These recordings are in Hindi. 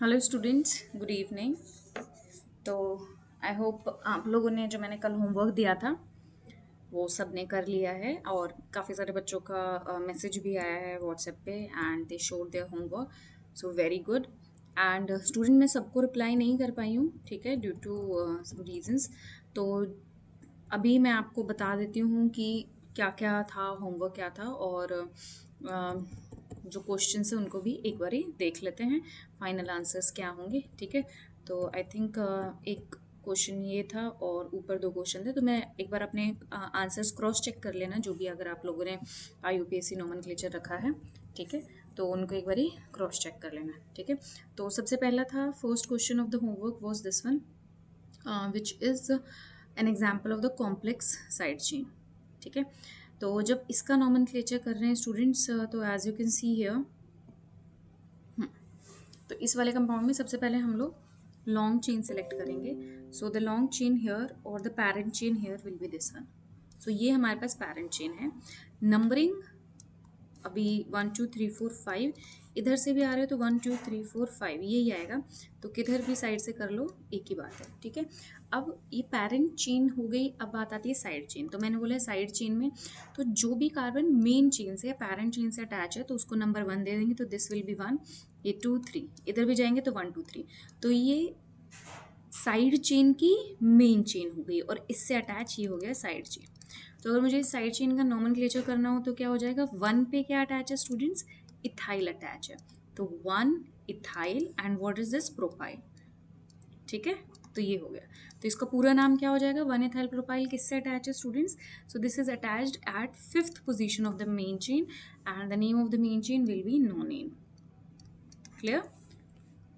Hello students, good evening. तो आई होप आप लोगों ने जो मैंने कल होमवर्क दिया था वो सब ने कर लिया है, और काफ़ी सारे बच्चों का मैसेज भी आया है व्हाट्सएप पे and they showed their homework, so very good. And student मैं सबको रिप्लाई नहीं कर पाई हूँ, ठीक है, ड्यू टू सम रीजंस। तो अभी मैं आपको बता देती हूँ कि क्या क्या था, होमवर्क क्या था, और जो क्वेश्चंस हैं उनको भी एक बार ही देख लेते हैं, फाइनल आंसर्स क्या होंगे, ठीक है। तो आई थिंक एक क्वेश्चन ये था और ऊपर दो क्वेश्चन थे, तो मैं एक बार अपने आंसर्स क्रॉस चेक कर लेना, जो भी अगर आप लोगों ने IUPAC नोमेनक्लेचर रखा है, ठीक है, तो उनको एक बार ही क्रॉस चेक कर लेना, ठीक है। तो सबसे पहला था, first question of the homework was this one, which is an example of the complex side chain, ठीक है। तो जब इसका नॉमेनक्लेचर कर रहे हैं स्टूडेंट्स, तो as you can see here, तो इस वाले कंपाउंड में सबसे पहले हम लोग लॉन्ग चेन सेलेक्ट करेंगे। So the long chain here और the parent chain here will be this one. So ये हमारे पास पैरेंट चेन है। नंबरिंग अभी 1 2 3 4 5 इधर से भी आ रहे हो, तो 1 2 3 4 5 यही आएगा, तो किधर भी साइड से कर लो एक ही बात है, ठीक है। अब ये पैरेंट चेन हो गई, अब बात आती है साइड चेन। तो मैंने बोला साइड चेन में तो जो भी कार्बन मेन चेन से या पैरेंट चेन से अटैच है तो उसको नंबर 1 दे देंगे, तो दिस विल बी 1, ये 2 3, इधर भी जाएंगे तो 1 2 3, तो ये साइड चेन की मेन चेन हो गई, और इससे अटैच ये हो गया साइड चेन। तो अगर मुझे साइड चेन का नॉमेनक्लेचर करना हो तो क्या हो जाएगा, 1 पे क्या अटैच है स्टूडेंट्स, इथाइल अटैच है, तो 1 ethyl and what is this, propyl, ठीक है। तो ये हो गया, तो इसका पूरा नाम क्या हो जाएगा, 1 इथाइल प्रोपाइल किससे अटैच है students, so this is attached eight 5th position of the main chain and the name of the main chain will B नोनेन। Clear?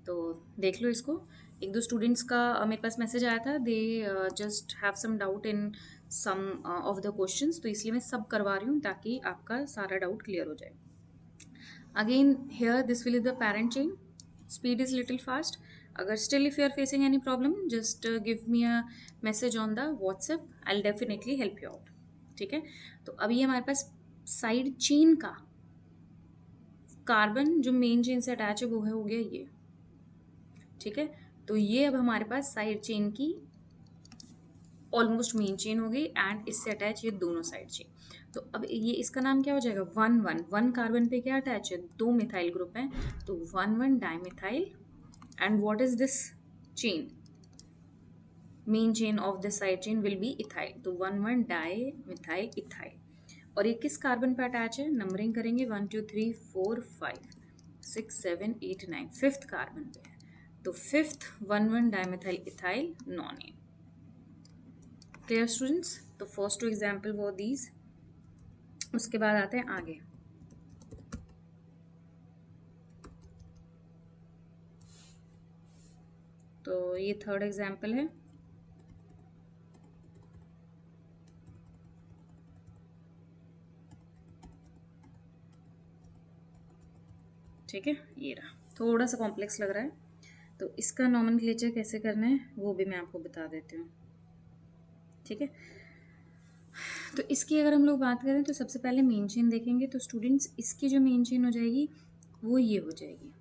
तो देख लो इसको। एक दो स्टूडेंट्स का मेरे पास मैसेज आया था, they just have some doubt in some of the questions, तो इसलिए मैं सब करवा रही हूँ ताकि आपका सारा डाउट क्लियर हो जाए। Again here this will is the parent chain, speed is little fast. अगर still if you are facing any problem just give me a message on the WhatsApp, I will definitely help you out, ठीक है। तो अभी हमारे पास साइड चेन का कार्बन जो मेन चेन से अटैच है वो है हो गया ये, ठीक है। तो ये अब हमारे पास साइड चेन की ऑलमोस्ट मेन चेन हो गई एंड इससे अटैच ये दोनों साइड चेन। तो अब ये इसका नाम क्या हो जाएगा, 1 1 1 कार्बन पे क्या अटैच है, दो मिथाइल ग्रुप है, तो 1 1 dimethyl and what is this chain, main chain of this side chain will B ethyl, तो 1 1 डाइमिथाइल इथाइल। और ये किस कार्बन पे अटैच है, नंबरिंग करेंगे 1 2 3 4 5 6 7 8 9, फिफ्थ कार्बन पे है, तो fifth 1 1 dimethyl ethyl non. Clear students? तो फर्स्ट टू एग्जाम्पल वो दीज, उसके बाद आते हैं आगे। तो ये थर्ड एग्जाम्पल है, ठीक है, ये रहा, थोड़ा सा कॉम्प्लेक्स लग रहा है, तो इसका नॉमेनक्लेचर कैसे करना है वो भी मैं आपको बता देती हूँ, ठीक है। तो इसकी अगर हम लोग बात करें तो सबसे पहले मेन चेन देखेंगे, तो स्टूडेंट्स इसकी जो मेन चेन हो जाएगी वो ये हो जाएगी,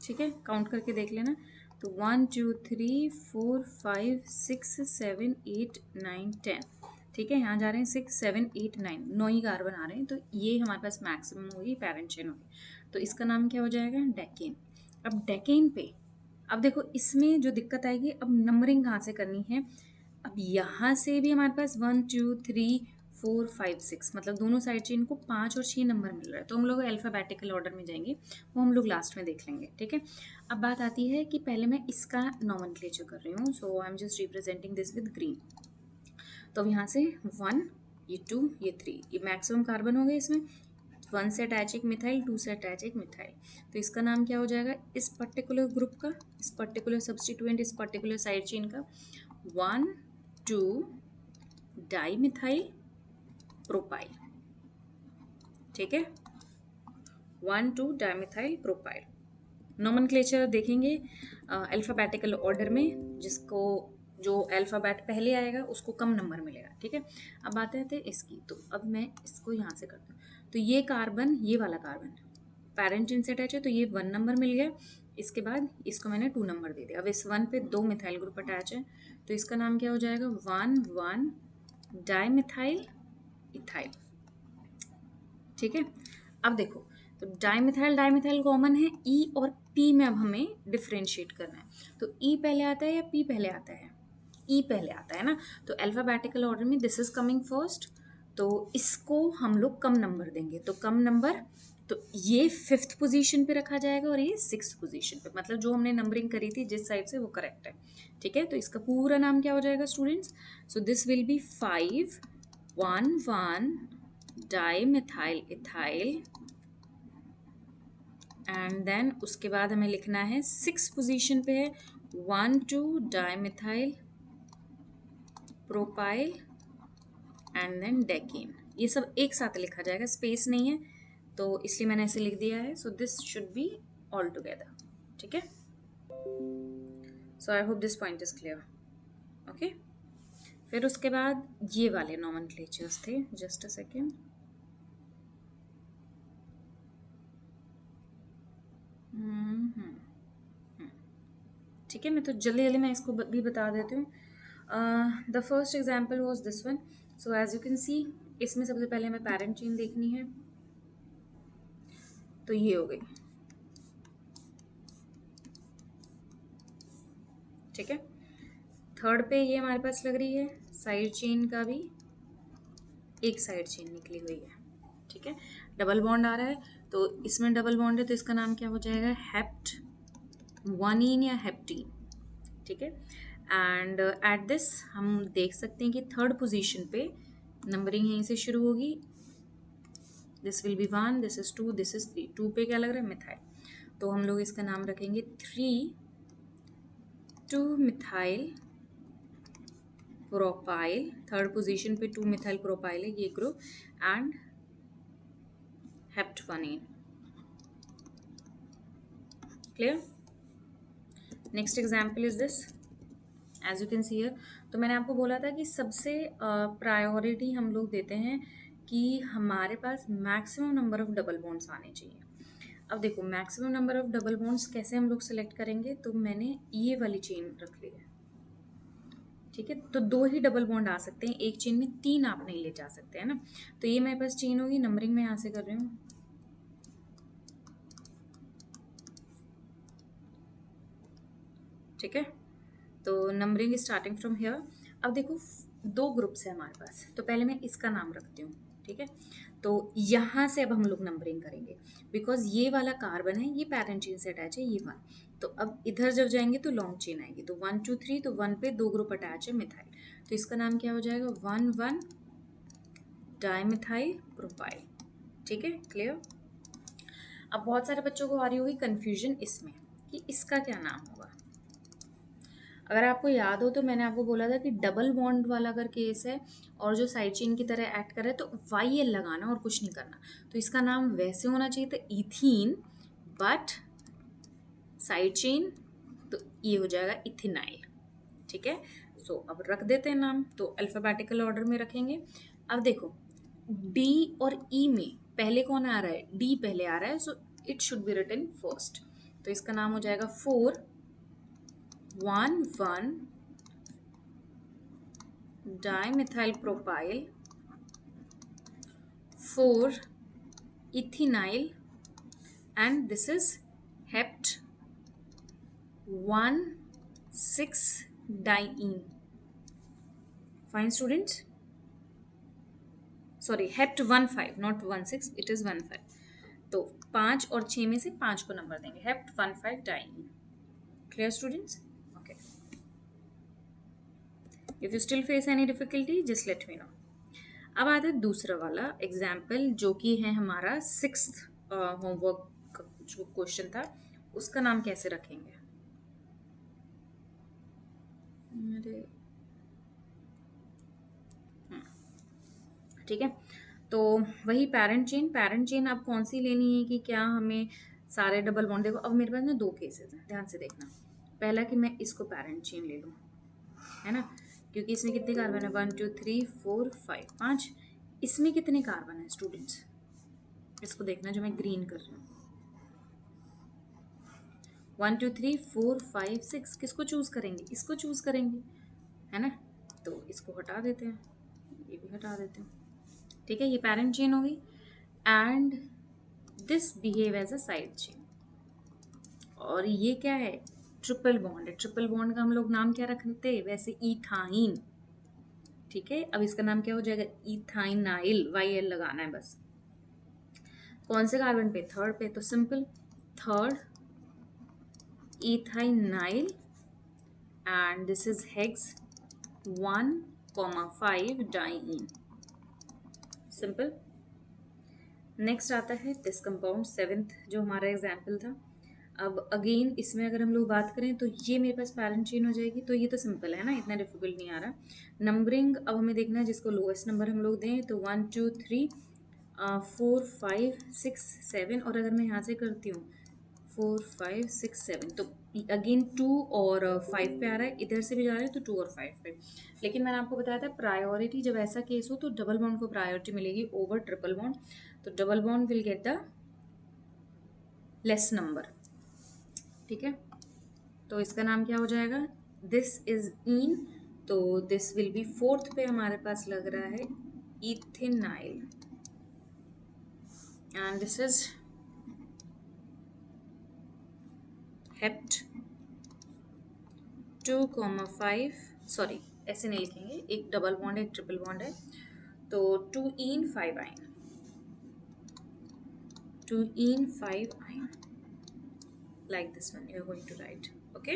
ठीक है, काउंट करके देख लेना। तो 1 2 3 4 5 6 7 8 9 10, ठीक है, यहाँ जा रहे हैं 6 7 8 9, 9 ही कार्बन आ रहे हैं, तो ये हमारे पास मैक्सिमम होगी, पैरेंट चेन होगी, तो इसका नाम क्या हो जाएगा, डेकेन। अब डेकेन पे अब देखो इसमें जो दिक्कत आएगी, अब नंबरिंग कहाँ से करनी है, अब यहाँ से भी हमारे पास 1 2 3 4 5 6, मतलब दोनों साइड चेन को 5 और 6 नंबर मिल रहा है, तो हम लोग अल्फाबेटिकल ऑर्डर में जाएंगे, वो हम लोग लास्ट में देख लेंगे, ठीक है। अब बात आती है कि पहले मैं इसका नॉमेनक्लेचर कर रही हूँ, so I am just representing this with green. तो अब यहाँ से 1, ये 2, ये 3, ये मैक्सिमम कार्बन हो गए इसमें, 1 से अटैच एक मिथाइल, 2 से अटैच एक मिथाइल, तो इसका नाम क्या हो जाएगा, इस पर्टिकुलर ग्रुप का, इस पर्टिकुलर सब्स्टिट्यूएंट, इस पर्टिकुलर साइड चेन का 1 2 डाइमिथाइल प्रोपाइल, ठीक है, 1 2 डाइमिथाइल प्रोपाइल। नोमेनक्लेचर देखेंगे अल्फ़ाबेटिकल ऑर्डर में, जिसको जो अल्फ़ाबेट पहले आएगा उसको कम नंबर मिलेगा, ठीक है। अब बात आते हैं इसकी, तो अब मैं इसको यहाँ से करती हूँ, तो ये कार्बन, ये वाला कार्बन पेरेंट चेन से अटैच है तो ये 1 नंबर मिल गया। इसके बाद इसको मैंने 2 नंबर दे दिया। अब इस 1 पे 2 मिथाइल ग्रुप अटैच है तो इसका नाम क्या हो जाएगा, 1,1 डाइमिथाइल इथाइल। ठीक है, अब देखो तो डाइमिथाइल डाइमिथाइल कॉमन है, ई और पी में अब हमें डिफ्रेंशिएट करना है। तो ई पहले आता है या पी पहले आता है, ई पहले आता है ना, तो अल्फाबेटिकल ऑर्डर में दिस इज कमिंग फर्स्ट, तो इसको हम लोग कम नंबर देंगे, तो कम नंबर, तो ये 5th पोजीशन पे रखा जाएगा और ये 6th पोजीशन पे, मतलब जो हमने नंबरिंग करी थी जिस साइड से वो करेक्ट है। ठीक है, तो इसका पूरा नाम क्या हो जाएगा students, so this will be 5,1,1 dimethyl ethyl, and then उसके बाद हमें लिखना है 6 पोजीशन पे है 1,2 डाइमिथाइल प्रोपाइल एंड देन डेकीन। ये सब एक साथ लिखा जाएगा, स्पेस नहीं है तो इसलिए मैंने ऐसे लिख दिया है। So this should be altogether. ठीक है, so I hope this point is clear. Okay, फिर उसके बाद ये वाले नॉमेनक्लेचर्स थे, जस्ट अ सेकेंड। ठीक है, मैं तो जल्दी जल्दी मैं इसको भी बता देती हूँ। The first example was this one. So as you can see, इसमें सबसे पहले हमें पेरेंट चेन देखनी है, तो ये हो गई। ठीक है, थर्ड पे ये हमारे पास लग रही है, साइड चेन का भी एक साइड चेन निकली हुई है। ठीक है, डबल बॉन्ड आ रहा है तो इसमें डबल बॉन्ड है तो इसका नाम क्या हो जाएगा, हेप्ट वनीन या हेप्टीन। ठीक है, एंड एट दिस हम देख सकते हैं कि थर्ड पोजीशन पे नंबरिंग यहीं से शुरू होगी, this will B 1, this is 2, this is 3। 2 पे क्या लग रहा है, मिथाइल, तो हम लोग इसका नाम रखेंगे 3,2 मिथाइल प्रोपाइल। थर्ड पोजीशन पे 2 मिथाइल प्रोपाइल है ये ग्रुप, एंड हेप्टवनीन। Clear, next example is this, as you can see here. तो मैंने आपको बोला था कि सबसे प्रायोरिटी हम लोग देते हैं कि हमारे पास maximum number of double bonds आने चाहिए। अब देखो maximum number of double bonds कैसे हम लोग सेलेक्ट करेंगे, तो मैंने ये वाली चेन रख ली है। ठीक है, तो 2 ही डबल बॉन्ड आ सकते हैं, एक चेन में 3 आप नहीं ले जा सकते, है ना। तो ये मेरे पास चेन होगी, नंबरिंग मैं यहाँ से कर रही हूँ। ठीक है, तो नंबरिंग स्टार्टिंग फ्रॉम हियर। अब देखो 2 ग्रुप्स है हमारे पास, तो पहले मैं इसका नाम रखती हूँ। ठीक है, तो यहाँ से अब हम लोग नंबरिंग करेंगे, बिकॉज ये वाला कार्बन है, ये पैरेंट चेन से अटैच है, ये 1, तो अब इधर जब जाएंगे तो लॉन्ग चेन आएगी, तो 1 2 3, तो 1 पे 2 ग्रुप अटैच है मिथाइल, तो इसका नाम क्या हो जाएगा, 1,1 डाइमिथाइल प्रोपाइल। ठीक है, क्लियर। अब बहुत सारे बच्चों को आ रही होगी कंफ्यूजन इसमें कि इसका क्या नाम होगा। अगर आपको याद हो तो मैंने आपको बोला था कि डबल बॉन्ड वाला अगर केस है और जो साइड चेन की तरह एक्ट करे तो YL लगाना और कुछ नहीं करना, तो इसका नाम वैसे होना चाहिए था इथीन, बट साइड चेन, तो ये हो जाएगा इथिनाइल। ठीक है, सो अब रख देते हैं नाम, तो अल्फाबेटिकल ऑर्डर में रखेंगे। अब देखो D और E में पहले कौन आ रहा है, D पहले आ रहा है, so it should be written first, तो इसका नाम हो जाएगा 4,1,1 dimethyl propyl 4 ethinyl, and this is hept 1,6 diene. Fine students, sorry, hept 1,5 not 1,6, it is 1,5, तो 5 और 6 में से 5 को नंबर देंगे, hept 1,5 diene. Clear students? Okay, if you still face any difficulty just let me know. अब आता है दूसरा वाला एग्जाम्पल जो कि है हमारा 6th होमवर्क जो क्वेश्चन था, उसका नाम कैसे रखेंगे। ठीक है, तो वही पैरेंट चेन अब कौन सी लेनी है कि क्या हमें सारे डबल बॉन्ड, देखो अब मेरे पास ना 2 केसेस हैं, ध्यान से देखना। पहला कि मैं इसको पैरेंट चेन ले लूँ, है ना, क्योंकि इसमें कितने कार्बन है, 1 2 3 4 5 5, इसमें कितने कार्बन है स्टूडेंट्स, इसको देखना जो मैं ग्रीन कर रही हूँ। 1 2 3 4 5 6 किसको चूज करेंगे, इसको चूज करेंगे, है ना। तो इसको हटा देते हैं, ये भी हटा देते हैं, ठीक है। ये पैरेंट चेन होगी and this behave as a side chain. और ये क्या है, ट्रिपल बॉन्ड है। ट्रिपल बॉन्ड का हम लोग नाम क्या रखते हैं वैसे, इथाइन, ठीक है। अब इसका नाम क्या हो जाएगा, इथाइनाइल, वाई एल लगाना है बस। कौन से कार्बन पे, थर्ड पे, तो simple third इथाइनाइल and this is hex 1,5 diene, simple. Next आता है दिस कंपाउंड, सेवेंथ जो हमारा एग्जाम्पल था। अब अगेन इसमें अगर हम लोग बात करें तो ये मेरे पास पैरेंट चेन हो जाएगी, तो ये तो सिंपल है ना, इतना डिफिकल्ट नहीं आ रहा। नंबरिंग अब हमें देखना है जिसको लोएस्ट नंबर हम लोग दें, तो 1 2 3 4 5 6 7, और अगर मैं यहाँ से करती हूँ 4 5 6 7, तो अगेन 2 और 5 पे आ रहा है, इधर से भी जा रहा है तो 2 और 5 पे। लेकिन मैंने आपको बताया था प्रायोरिटी, जब ऐसा केस हो तो डबल बॉन्ड को प्रायोरिटी मिलेगी ओवर ट्रिपल बॉन्ड, तो double bond will get the less number, ठीक है। तो इसका नाम क्या हो जाएगा, दिस इज इन, तो दिस विल बी फोर्थ पे हमारे पास लग रहा है ethenyl and this is hept 2,5, sorry ऐसे नहीं लिखेंगे, एक डबल बॉन्ड है एक ट्रिपल बॉन्ड है, तो 2 इन 5 आइन, 2 इन 5 आइन, like this one you are going to write, okay।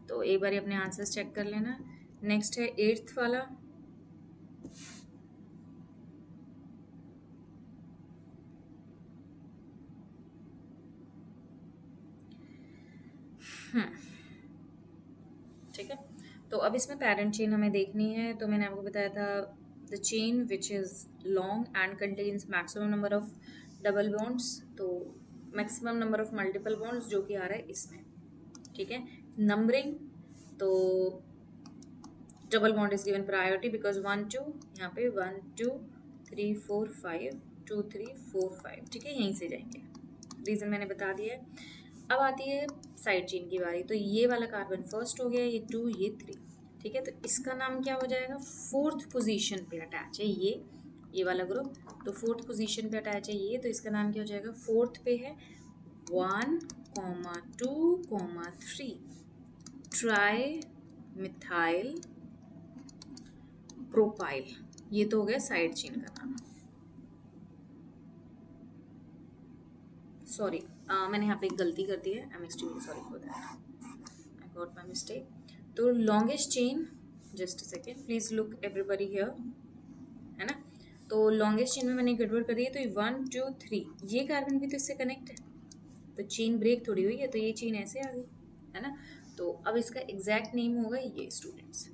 तो एक बार अपने आंसर्स चेक कर लेना। नेक्स्ट है एट्थ वाला, ठीक है। तो अब इसमें पैरेंट चेन हमें देखनी है, तो मैंने आपको बताया था the chain which is long and contains maximum number of double bonds, तो maximum number of multiple bonds जो कि आ रहा है इसमें, ठीक है। नंबरिंग, तो double bond is given priority because 1 2, यहाँ पे 1 2 3 4 5 2 3 4 5, ठीक है, यहीं से जाएंगे, रीज़न मैंने बता दिया है। अब आती है साइड चेन की बारी, तो ये वाला कार्बन फर्स्ट हो गया, ये 2 ये 3, ठीक है। तो इसका नाम क्या हो जाएगा, फोर्थ पोजीशन पे अटैच है ये वाला ग्रुप, तो फोर्थ पोजीशन पे अटैच है ये, तो इसका नाम क्या हो जाएगा, फोर्थ पे है 1 2 3 ट्राई मिथाइल प्रोपाइल, ये तो हो गया साइड चेन का नाम। सॉरी मैंने यहाँ पे एक गलती कर दी है, I am extremely sorry for that, I got my mistake. तो longest chain, just a second please look everybody here, है ना। तो लॉन्गेस्ट चेन में मैंने गड़बड़ करी है, तो 1 2 3 ये कार्बन भी तो इससे कनेक्ट है, तो चेन ब्रेक थोड़ी हुई है, तो ये चेन ऐसे आ गई, है ना। तो अब इसका एग्जैक्ट नेम होगा ये स्टूडेंट्स।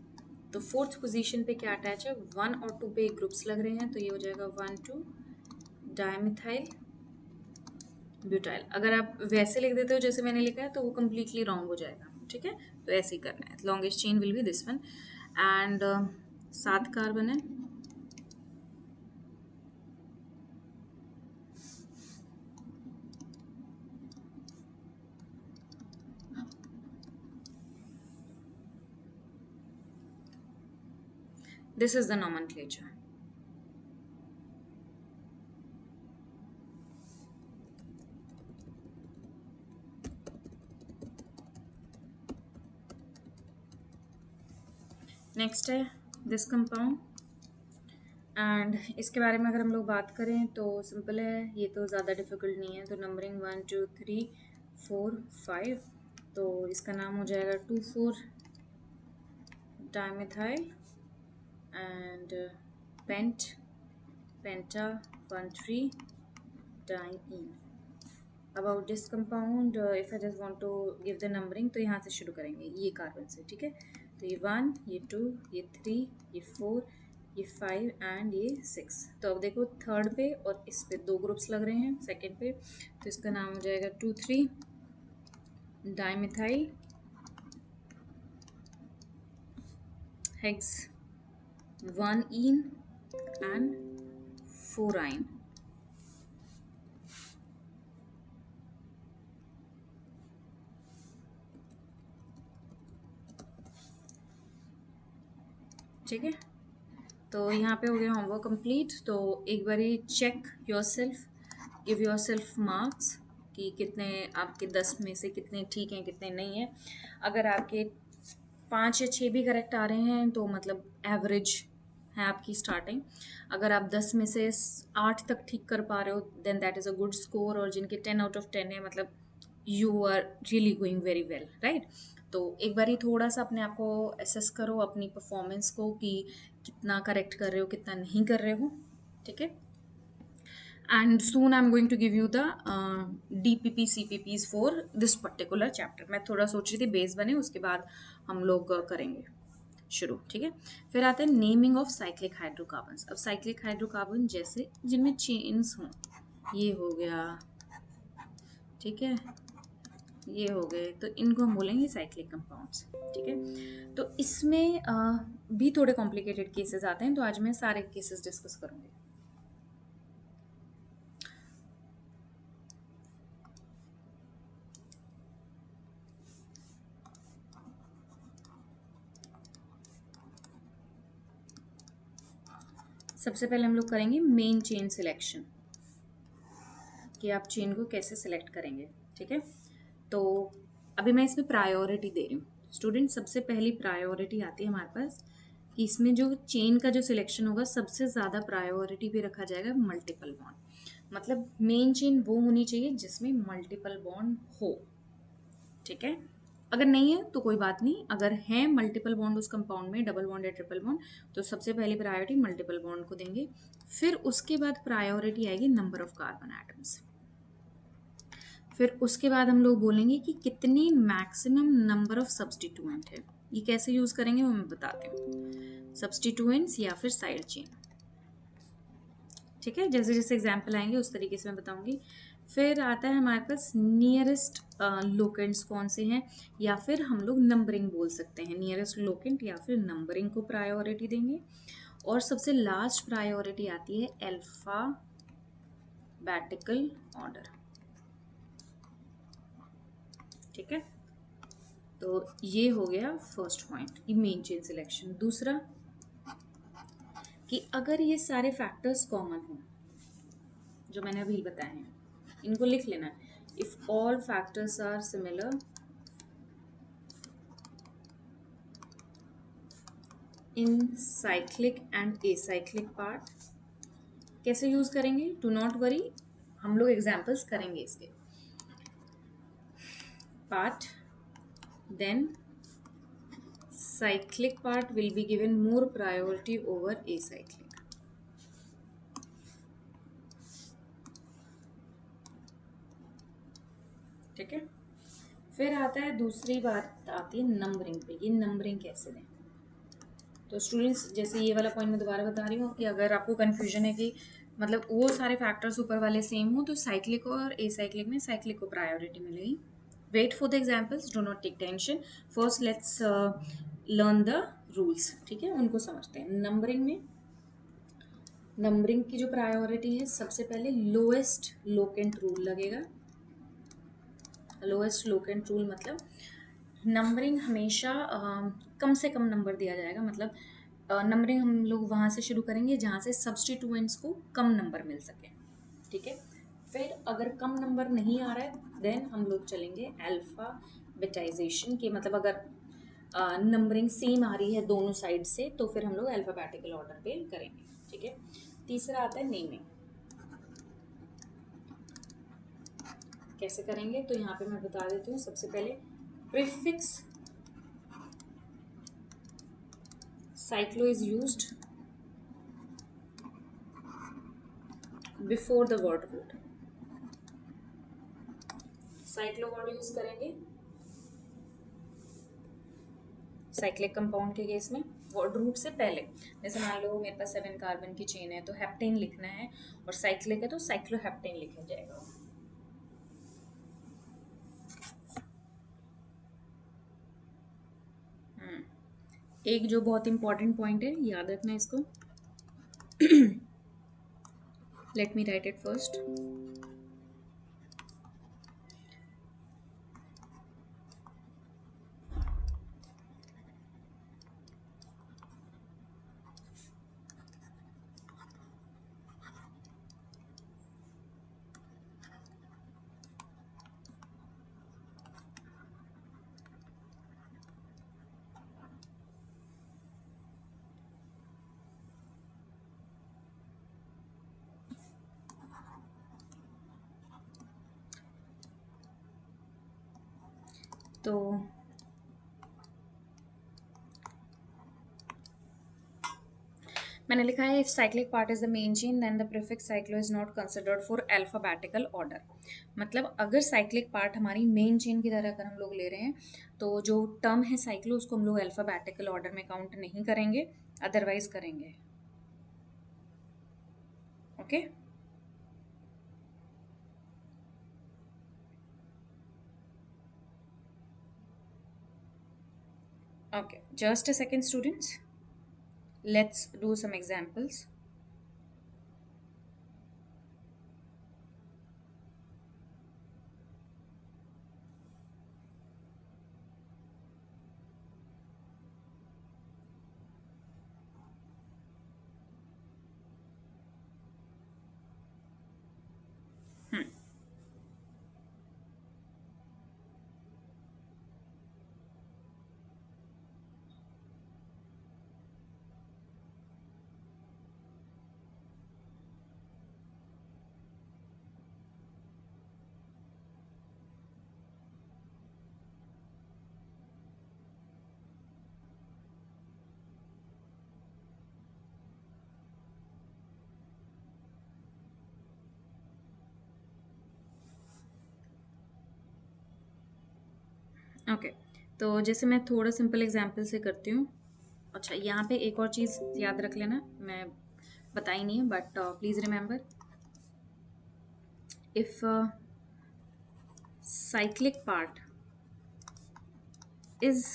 तो फोर्थ पोजीशन पे क्या अटैच है, 1 और 2 पे ग्रुप्स लग रहे हैं, तो ये हो जाएगा 1 2 डायमिथाइल ब्यूटाइल। अगर आप वैसे लिख देते हो जैसे मैंने लिखा है तो वो कम्प्लीटली रॉन्ग हो जाएगा, ठीक है। तो ऐसे ही करना है, longest chain will be this one and 7 carbon है, this is the nomenclature. Next है दिस कंपाउंड एंड इसके बारे में अगर हम लोग बात करें तो सिंपल है, ये तो ज़्यादा डिफिकल्ट नहीं है। तो नंबरिंग 1 2 3 4 5, तो इसका नाम हो जाएगा 2 4 dimethyl and penta 1 3 diene. About this compound if I just want to give the numbering, तो यहाँ से शुरू करेंगे ये कार्बन से, ठीक है। तो ये 1 ये 2 ये 3 ये 4 ये 5 एंड ये 6। तो अब देखो थर्ड पे और इस पे दो ग्रुप्स लग रहे हैं सेकंड पे, तो इसका नाम हो जाएगा 2 3 डाइमिथाइल हेक्स 1 इन एंड 4 आइन। ठीक है, तो यहाँ पे हो गया होमवर्क कंप्लीट। तो एक बारी check yourself, give yourself marks कि कितने आपके 10 में से कितने ठीक हैं कितने नहीं हैं। अगर आपके 5 या 6 भी करेक्ट आ रहे हैं तो मतलब एवरेज है आपकी स्टार्टिंग। अगर आप 10 में से 8 तक ठीक कर पा रहे हो then that is a good score, और जिनके 10 आउट ऑफ 10 है मतलब you are really going very well, right. तो एक बार ही थोड़ा सा अपने आप को असेस करो, अपनी परफॉर्मेंस को, कि कितना करेक्ट कर रहे हो कितना नहीं कर रहे हो, ठीक है। And soon I am going to give you the DPP CPPs for this particular chapter. मैं थोड़ा सोच रही थी बेस बने, उसके बाद हम लोग करेंगे शुरू, ठीक है। फिर आते हैं नेमिंग ऑफ साइक्लिक हाइड्रोकार्बन्स। अब साइक्लिक हाइड्रोकार्बन जैसे जिनमें चेन्स हों, ये हो गया, ठीक है, ये हो गए, तो इनको हम बोलेंगे साइक्लिक कंपाउंड्स, ठीक है। तो इसमें भी थोड़े कॉम्प्लिकेटेड केसेस आते हैं, तो आज मैं सारे केसेस डिस्कस करूंगी। सबसे पहले हम लोग करेंगे मेन चेन सिलेक्शन, कि आप चेन को कैसे सिलेक्ट करेंगे, ठीक है। तो अभी मैं इसमें प्रायोरिटी दे रही हूँ स्टूडेंट। सबसे पहली प्रायोरिटी आती है हमारे पास कि इसमें जो चेन का जो सिलेक्शन होगा सबसे ज़्यादा प्रायोरिटी पे रखा जाएगा मल्टीपल बॉन्ड। मतलब मेन चेन वो होनी चाहिए जिसमें मल्टीपल बॉन्ड हो, ठीक है। अगर नहीं है तो कोई बात नहीं, अगर है मल्टीपल बॉन्ड उस कंपाउंड में, डबल बॉन्ड या ट्रिपल बॉन्ड, तो सबसे पहली प्रायोरिटी मल्टीपल बॉन्ड को देंगे। फिर उसके बाद प्रायोरिटी आएगी नंबर ऑफ कार्बन एटम्स। फिर उसके बाद हम लोग बोलेंगे कि कितनी मैक्सिमम नंबर ऑफ सब्सटीट्यूएंट है। ये कैसे यूज करेंगे वो मैं बताती हूँ, सब्सटीट्यूएंट्स या फिर साइड चेन, ठीक है। जैसे जैसे एग्जाम्पल आएंगे उस तरीके से मैं बताऊंगी। फिर आता है हमारे पास नियरेस्ट लोकेंट्स कौन से हैं, या फिर हम लोग नंबरिंग बोल सकते हैं, नियरेस्ट लोकेंट या फिर नंबरिंग को प्रायोरिटी देंगे। और सबसे लास्ट प्रायोरिटी आती है अल्फाबेटिकल ऑर्डर, ठीक है। तो ये हो गया फर्स्ट पॉइंट कि मेन चेन सिलेक्शन। दूसरा कि अगर ये सारे फैक्टर्स कॉमन हो जो मैंने अभी बताए हैं, इनको लिख लेना। If all factors are similar in cyclic and acyclic part. कैसे यूज करेंगे, डू नॉट वरी, हम लोग एग्जांपल्स करेंगे इसके part, then cyclic part will be given more priority over acyclic, ठीक है। फिर आता है दूसरी बात आती है नंबरिंग पे, ये नंबरिंग कैसे दें। तो स्टूडेंट्स जैसे ये वाला पॉइंट मैं दोबारा बता रही हूँ कि अगर आपको कन्फ्यूजन है कि मतलब वो सारे फैक्टर्स ऊपर वाले सेम हो, तो साइक्लिक और एसाइक्लिक में साइक्लिक को प्रायोरिटी मिलेगी। Wait for the examples, do not take tension, first let's learn the rules, ठीक है, उनको समझते हैं। नंबरिंग में, नंबरिंग की जो प्रायोरिटी है, सबसे पहले लोएस्ट लोकेंट रूल लगेगा। लोएस्ट लोकेंट रूल मतलब नंबरिंग हमेशा कम से कम नंबर दिया जाएगा। मतलब नंबरिंग हम लोग वहाँ से शुरू करेंगे जहाँ से सब्सटीट्यूएंट्स को कम नंबर मिल सके, ठीक है। फिर अगर कम नंबर नहीं आ रहा है देन हम लोग चलेंगे अल्फाबेटाइजेशन के, मतलब अगर नंबरिंग सेम आ रही है दोनों साइड से तो फिर हम लोग अल्फाबेटिकल ऑर्डर पे करेंगे, ठीक है। तीसरा आता है नेमिंग, कैसे करेंगे, तो यहाँ पे मैं बता देती हूँ। सबसे पहले prefix cyclo is used before the word root. Cyclo word use करेंगे साइक्लिक कंपाउंड के केस में वर्ड रूट से पहले। जैसे मान लो मेरे पास 7 कार्बन की चेन है तो हेप्टेन लिखना है, और साइक्लिक है तो साइक्लोहेप्टेन लिखा जाएगा। एक जो बहुत इंपॉर्टेंट पॉइंट है, याद रखना इसको, let me write it first. तो मैंने लिखा है if cyclic part is the main chain then the prefix cyclo is not considered for alphabetical order. मतलब अगर साइक्लिक पार्ट हमारी मेन चेन की तरह अगर हम लोग ले रहे हैं तो जो टर्म है साइक्लो उसको हम लोग अल्फाबेटिकल ऑर्डर में काउंट नहीं करेंगे, अदरवाइज करेंगे। Okay okay, just a second students, let's do some examples. Okay तो जैसे मैं थोड़ा सिंपल एग्जांपल से करती हूँ। अच्छा, यहाँ पे एक और चीज़ याद रख लेना, मैं बताई नहीं है but please remember, if cyclic part is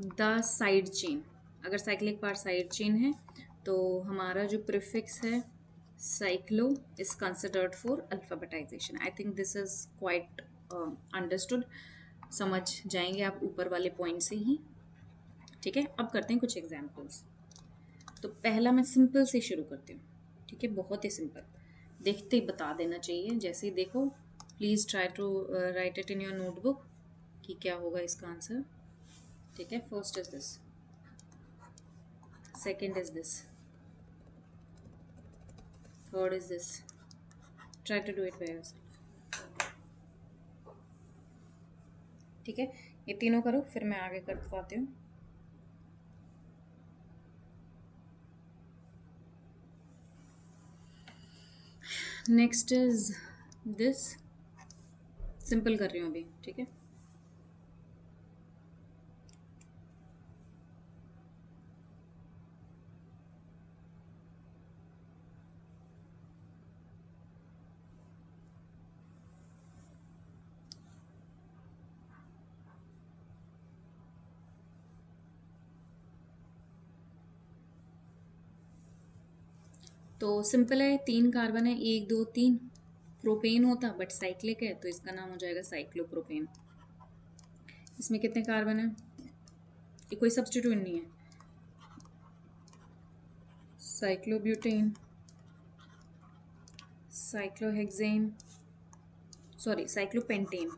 the side chain, अगर साइक्लिक पार्ट साइड चेन है तो हमारा जो प्रीफिक्स है cyclo is considered for alphabetization. I think this is quite understood, समझ जाएंगे आप ऊपर वाले पॉइंट से ही। ठीक है, अब करते हैं कुछ एग्जाम्पल्स। तो पहला मैं सिंपल से शुरू करती हूँ। ठीक है, बहुत ही सिंपल, देखते ही बता देना चाहिए, जैसे ही देखो please try to write it in your notebook कि क्या होगा इसका आंसर। ठीक है, first is this, second is this, third is this. Try to do it by yourself. ठीक है, ये तीनों करो फिर मैं आगे कर पाती हूँ। नेक्स्ट इज दिस, सिंपल कर रही हूँ अभी। ठीक है, तो सिंपल है, 3 कार्बन है, 1 2 3। प्रोपेन होता बट साइक्लिक है तो इसका नाम हो जाएगा साइक्लोप्रोपेन। इसमें कितने कार्बन है, ये कोई सब्स्टिट्यूट नहीं है। Cyclobutane, cyclohexane, sorry cyclopentane,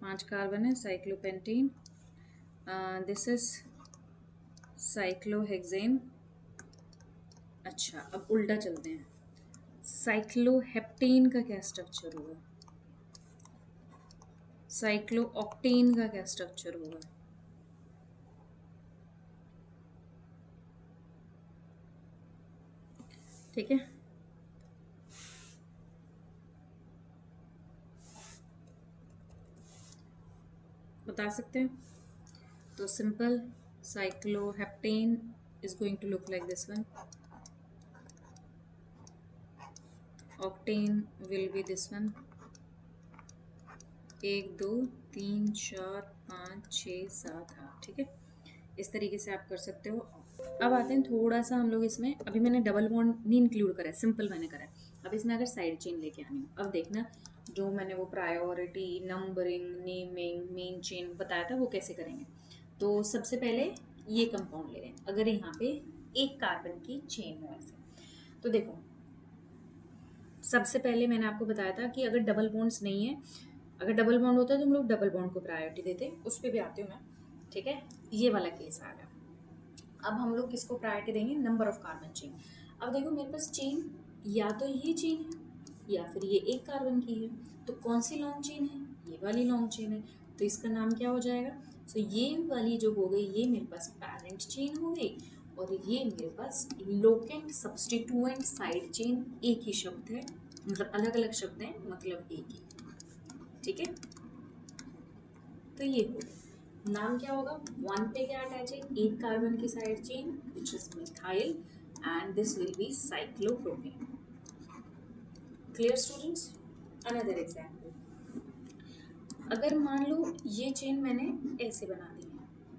5 carbon है, साइक्लोपेंटेन। This is cyclohexane. अच्छा, अब उल्टा चलते हैं, साइक्लोहेप्टेन का क्या स्ट्रक्चर होगा, साइक्लोऑक्टेन का क्या स्ट्रक्चर होगा। ठीक है, बता सकते हैं। तो simple, साइक्लोहेप्टेन is going to look like this one, octane will be this one, 1 2 3 4 5 6 7 8। ठीक है, इस तरीके से आप कर सकते हो। अब आते हैं थोड़ा सा हम लोग इसमें, अभी मैंने डबल बॉन्ड नहीं इंक्लूड करा है, सिंपल मैंने करा है। अब इसमें अगर साइड चेन लेके आनी हो, अब देखना जो मैंने वो priority numbering naming main chain बताया था वो कैसे करेंगे। तो सबसे पहले ये कंपाउंड ले रहे हैं, अगर यहाँ पे एक कार्बन की चेन हो ऐसे, तो देखो सबसे पहले मैंने आपको बताया था कि अगर डबल बॉन्ड्स नहीं है, अगर डबल बॉन्ड होता है तो हम लोग डबल बॉन्ड को प्रायोरिटी देते, उस पर भी आती हूँ मैं। ठीक है, ये वाला केस आ गया। अब हम लोग किसको प्रायोरिटी देंगे, नंबर ऑफ कार्बन चेन। अब देखो मेरे पास चेन या तो ये चेन है या फिर ये एक कार्बन की है, तो कौन सी लॉन्ग चेन है, ये वाली लॉन्ग चेन है। तो इसका नाम क्या हो जाएगा? सो ये वाली जो हो गई ये मेरे पास पैरेंट चेन हो गई, और ये मेरे पास लोकेंट सब्स्टिट्यूएंट साइड चेन एक ही शब्द है, मतलब अलग अलग शब्द हैं, मतलब एक ही। ठीक है, तो ये हो गया। नाम क्या होगा? 1 पे क्या अटैच है? एक कार्बन की side chain which is methyl, and this will B cyclopropane. Clear students? Another example, अगर मान लो ये चेन मैंने ऐसे बना दी है,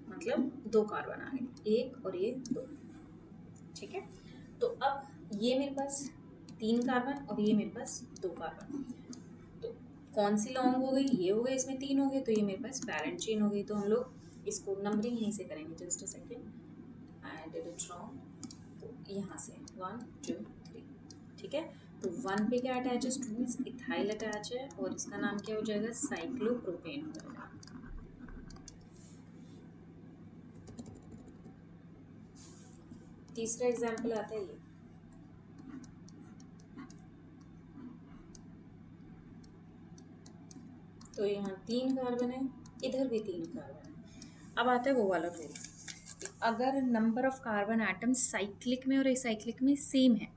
मतलब दो कार्बन आ गए, एक और ये दो। ठीक है, तो अब ये मेरे पास 3 कार्बन और ये मेरे पास 2 कार्बन, तो कौन सी लॉन्ग हो गई? ये हो गई, इसमें 3 हो गए, तो ये मेरे पास पैरेंट चेन हो गई। तो हम लोग इसको नंबरिंग यहीं से करेंगे। Just a second, I did it wrong. तो यहाँ से 1 2 3। ठीक है, तो 1 पे क्या अटैच है स्टूडेंट्स? इथाइल अटैच है, और इसका नाम क्या हो जाएगा? साइक्लोप्रोपेन हो जाएगा। तीसरा एग्जाम्पल आता है ये, तो यहाँ 3 कार्बन है, इधर भी 3 कार्बन है। अब आता है वो वाला रूल, अगर number of carbon atom cyclic में और एसाइक्लिक में सेम है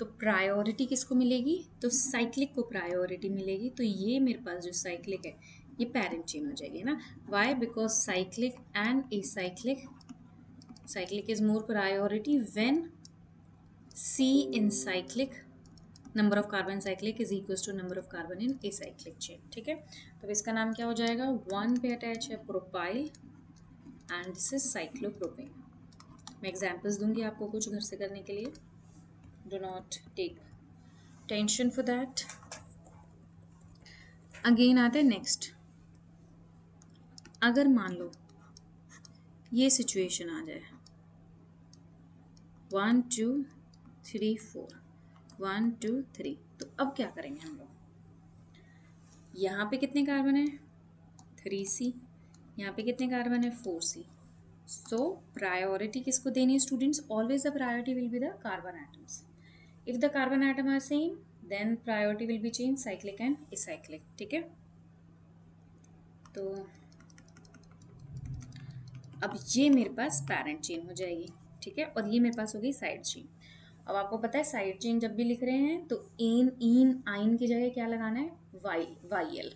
तो प्रायोरिटी किसको मिलेगी? तो साइक्लिक को प्रायोरिटी मिलेगी। तो ये मेरे पास जो साइक्लिक है ये पैरेंट चेन हो जाएगी ना। Why? Because cyclic and acyclic, cyclic is more priority when C in cyclic, number of carbon cyclic is equal to number of carbon in acyclic chain. ठीक है, तो इसका नाम क्या हो जाएगा? 1 पे अटैच है propyl, and this is cyclopropane. मैं एग्जाम्पल्स दूंगी आपको कुछ घर से करने के लिए, do not take tension for that. Again आते हैं नेक्स्ट, अगर मान लो ये सिचुएशन आ जाए 1 2 3 4, 1 2 3, तो अब क्या करेंगे हम लोग? यहाँ पे कितने कार्बन है? 3C, यहाँ पे कितने कार्बन है? 4C। सो प्रायोरिटी किसको देनी है students? Always the priority will be the carbon atoms. If the carbon atom are same then priority will be change cyclic and acyclic. ठीक है, तो अब ये मेरे पास पैरेंट चेन हो जाएगी। ठीक है, और ये मेरे पास हो गई साइड चेन। अब आपको पता है साइड चेन जब भी लिख रहे हैं तो इन इन आइन की जगह क्या लगाना है? Y, Y L.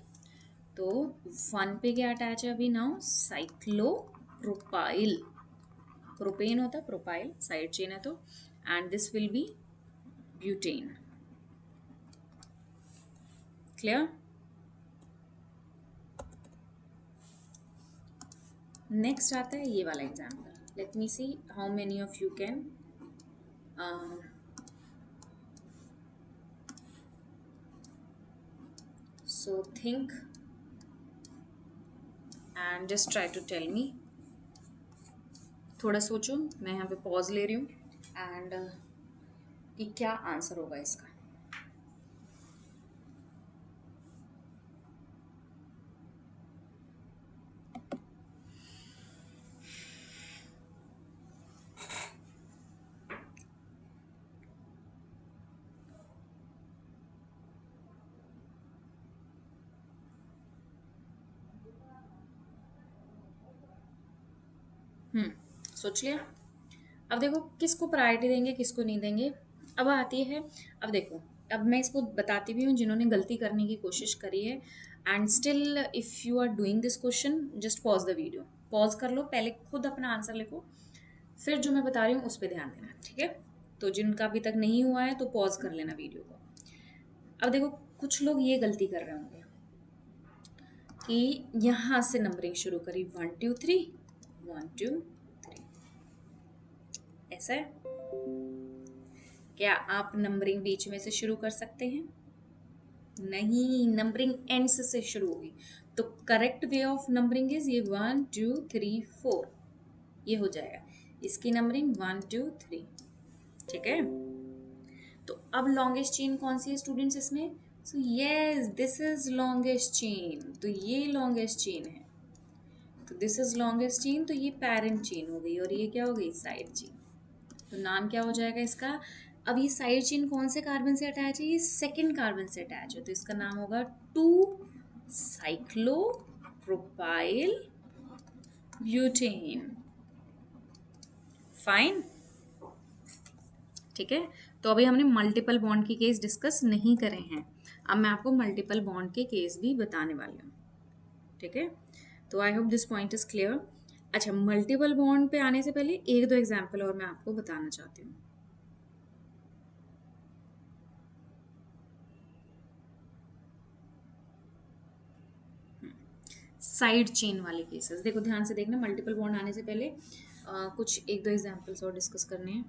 तो 1 पे क्या अटैच है अभी? नाउ साइक्लोप्रोपाइल, प्रोपेन होता है, प्रोपाइल साइड चेन है तो, and this will B butane. Clear? Next आता है ये वाला example, let me see how many of you can so think and just try to tell me। थोड़ा सोचो, मैं यहाँ पे पॉज ले रही हूँ, एंड कि क्या आंसर होगा इसका। सोच लिया? अब देखो किसको प्रायोरिटी देंगे किसको नहीं देंगे। अब आती है, अब देखो, अब मैं इसको बताती भी हूँ जिन्होंने गलती करने की कोशिश करी है, and still if you are doing this question just pause the video, pause कर लो, पहले खुद अपना आंसर लिखो, फिर जो मैं बता रही हूँ उस पर ध्यान देना। ठीक है, तो जिनका अभी तक नहीं हुआ है तो पॉज कर लेना वीडियो को। अब देखो कुछ लोग ये गलती कर रहे होंगे कि यहाँ से नंबरिंग शुरू करी 1 2 3 1 2 3, ऐसा है क्या? आप नंबरिंग बीच में से शुरू कर सकते हैं? नहीं, नंबरिंग एंड्स से शुरू होगी। तो correct way of numbering is ये 1 2 3 4, ये हो जाएगा इसकी नंबरिंग 1 2 3। ठीक है, तो अब लॉन्गेस्ट चेन कौन सी है स्टूडेंट्स इसमें? So yes, this is longest chain, तो ये लॉन्गेस्ट चेन है, तो दिस इज लॉन्गेस्ट चेन, तो ये पैरेंट चेन हो गई, और ये क्या हो गई? Side chain. तो नाम क्या हो जाएगा इसका? अब ये साइड चेन कौन से कार्बन से अटैच है? ये सेकंड कार्बन से अटैच है, तो इसका नाम होगा 2 साइक्लो प्रोपाइल ब्यूटेन। फाइन, ठीक है। तो अभी हमने मल्टीपल बॉन्ड के केस डिस्कस नहीं करे हैं, अब मैं आपको मल्टीपल बॉन्ड के केस भी बताने वाली हूँ, ठीक है। तो I hope this point is clear. अच्छा, मल्टीपल बॉन्ड पे आने से पहले एक दो एग्जाम्पल और मैं आपको बताना चाहती हूँ। साइड चेन वाले केसेस देखो, ध्यान से देखना, मल्टीपल बॉन्ड आने से पहले कुछ एक दो एग्जाम्पल्स और डिस्कस करने हैं।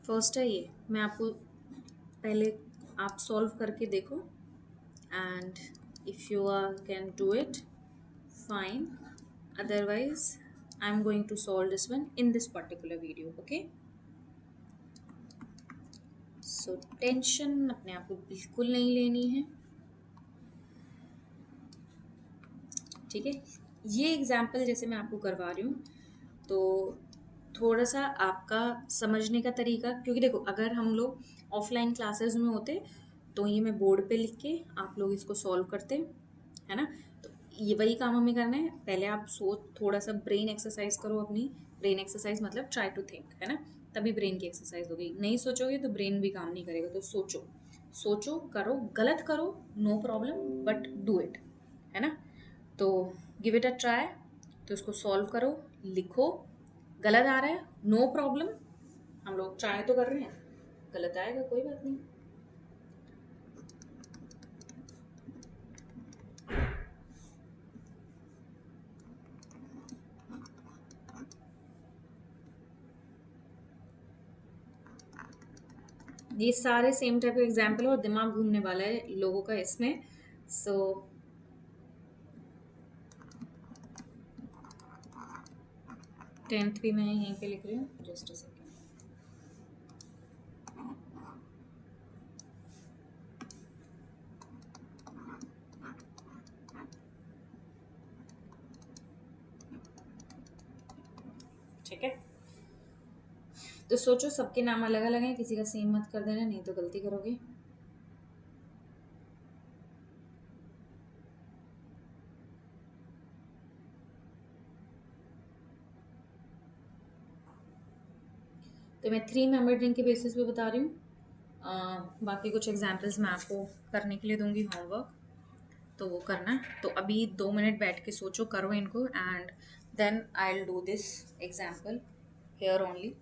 फर्स्ट है ये, मैं आपको पहले आप सॉल्व करके देखो, and if you are can do it fine, otherwise I am going to solve this one in this particular video, okay. So tension अपने आप को बिल्कुल नहीं लेनी है, ठीक है। ये एग्जाम्पल जैसे मैं आपको करवा रही हूँ, तो थोड़ा सा आपका समझने का तरीका, क्योंकि देखो अगर हम लोग ऑफलाइन क्लासेस में होते तो ये मैं बोर्ड पे लिख के आप लोग इसको सॉल्व करते, है ना। तो ये वही काम हमें करना है, पहले आप सोच, थोड़ा सा ब्रेन एक्सरसाइज करो अपनी, ब्रेन एक्सरसाइज मतलब ट्राई टू थिंक, है ना, तभी ब्रेन की एक्सरसाइज होगी। नहीं सोचोगे तो ब्रेन भी काम नहीं करेगा, तो सोचो, सोचो, करो, गलत करो, no problem, but do it, है ना। तो गिव इट अ ट्राई, तो इसको सॉल्व करो, लिखो, गलत आ रहा है नो प्रॉब्लम, हम लोग ट्राई तो कर रहे हैं, गलत आएगा कोई बात नहीं। ये सारे सेम टाइप के एग्जाम्पल और दिमाग घूमने वाला है लोगों का इसमें, सो टेंथ भी मैं यहीं पे लिख रही हूँ, जस्ट अ सेकेंड। ठीक है, तो सोचो, सबके नाम अलग अलग हैं, किसी का सेम मत कर देना, नहीं तो गलती करोगे। तो मैं 3 मेंबर रिंग के बेसिस पे बता रही हूँ, बाकी कुछ एग्जाम्पल्स मैं आपको करने के लिए दूंगी होमवर्क, तो वो करना। तो अभी 2 मिनट बैठ के सोचो, करो इनको, and then I will do this example here only.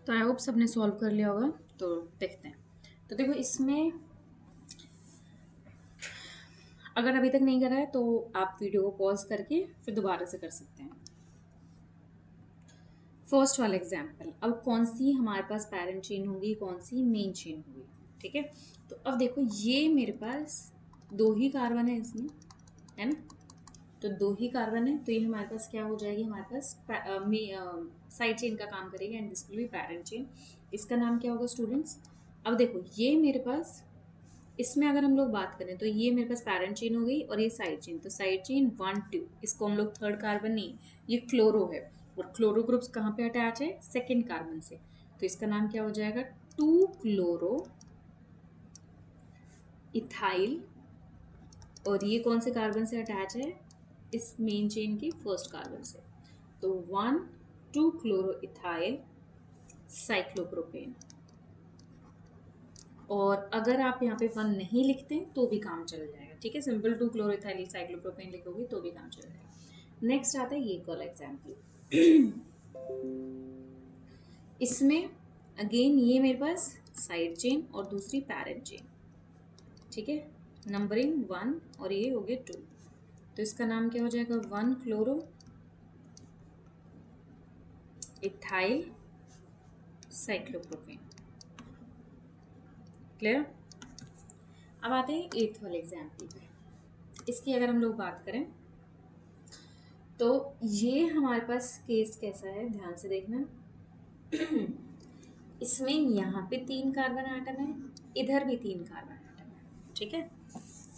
तो आई होप सबने सॉल्व कर लिया होगा। तो देखते हैं। तो देखो इसमें अगर अभी तक नहीं करा है तो आप वीडियो को पॉज करके फिर दोबारा से कर सकते हैं। फर्स्ट वाला एग्जाम्पल, अब कौन सी हमारे पास पैरेंट चेन होगी, कौन सी मेन चेन होगी, ठीक है। तो अब देखो ये मेरे पास 2 ही कार्बन है इसमें, है ना। तो 2 ही कार्बन है तो ये हमारे पास क्या हो जाएगी, हमारे पास साइड चेन का काम करेगी and this will B parent chain. इसका नाम क्या होगा स्टूडेंट्स। अब देखो ये मेरे पास, इसमें अगर हम लोग बात करें तो ये मेरे पास पैरेंट चेन हो गई और ये साइड चेन, तो साइड चेन 1 2, इसको हम लोग थर्ड कार्बन नहीं, ये क्लोरो है और क्लोरो ग्रुप्स कहाँ पे अटैच है, सेकेंड कार्बन से। तो इसका नाम क्या हो जाएगा, 2 क्लोरो इथाइल, और ये कौन से कार्बन से अटैच है, इस मेन चेन की फर्स्ट कार्बन से। तो 1 2 क्लोरो इथाइल साइक्लोप्रोपेन। और अगर आप यहाँ पे 1 नहीं लिखते तो भी काम चल जाएगा, ठीक है। सिंपल 2 क्लोरोइथाइल साइक्लोप्रोपेन लिखोगे तो भी काम चल जाएगा। नेक्स्ट आता है ये वाला एग्जाम्पल। इसमें अगेन ये मेरे पास साइड चेन और दूसरी पैरेंट चेन, ठीक है। नंबरिंग 1 और ये हो गया 2, तो इसका नाम क्या हो जाएगा, 1 क्लोरो इथाइल साइक्लोप्रोपेन। क्लियर। अब आते हैं 8th वाले एग्जाम्पल पे। इसकी अगर हम लोग बात करें तो ये हमारे पास केस कैसा है, ध्यान से देखना। इसमें यहाँ पे 3 कार्बन आइटम है, इधर भी 3 कार्बन आइटम है, ठीक है।